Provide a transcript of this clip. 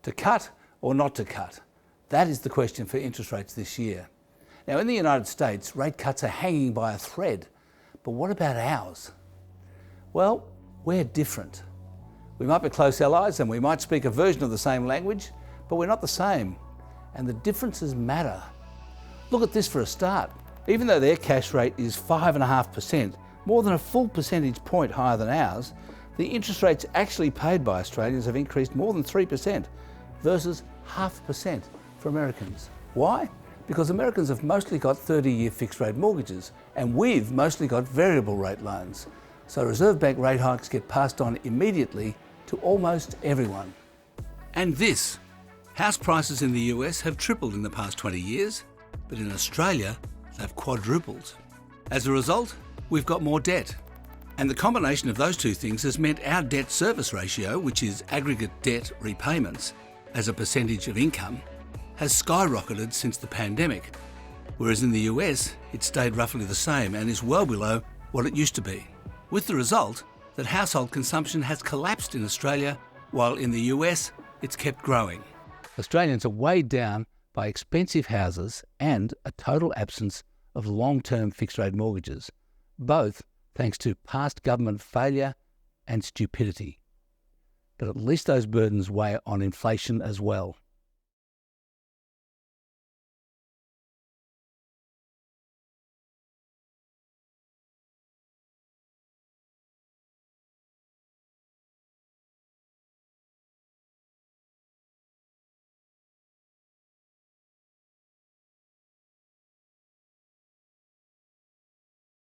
To cut or not to cut? That is the question for interest rates this year. Now, in the United States, rate cuts are hanging by a thread. But what about ours? Well, we're different. We might be close allies and we might speak a version of the same language, but we're not the same. And the differences matter. Look at this for a start. Even though their cash rate is 5.5%, more than a full percentage point higher than ours, the interest rates actually paid by Australians have increased more than 3% versus 0.5% for Americans. Why? Because Americans have mostly got 30-year fixed rate mortgages and we've mostly got variable rate loans. So Reserve Bank rate hikes get passed on immediately to almost everyone. And this, house prices in the US have tripled in the past 20 years, but in Australia, they've quadrupled. As a result, we've got more debt. And the combination of those two things has meant our debt service ratio, which is aggregate debt repayments as a percentage of income, has skyrocketed since the pandemic. Whereas in the US, it stayed roughly the same and is well below what it used to be. With the result that household consumption has collapsed in Australia, while in the US, it's kept growing. Australians are weighed down by expensive houses and a total absence of long-term fixed-rate mortgages, both thanks to past government failure and stupidity. But at least those burdens weigh on inflation as well.